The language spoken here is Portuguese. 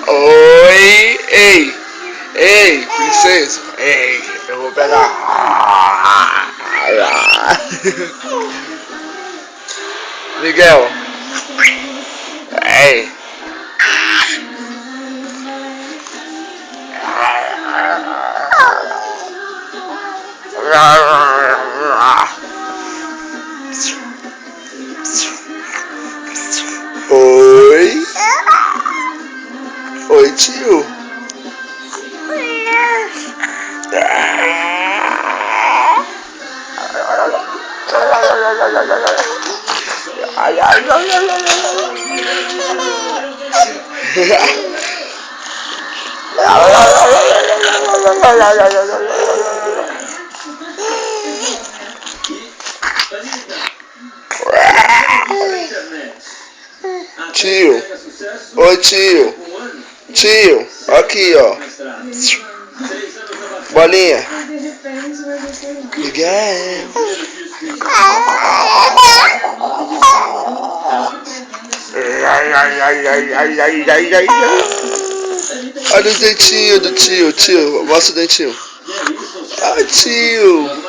Oi, ei, princesa, ei, eu vou pegar. Miguel, ei. Oi, oi tio. Tio, oi tio, tio, aqui ó, bolinha, Miguel, olha o dentinho do tio, mostra o dentinho, ai tio.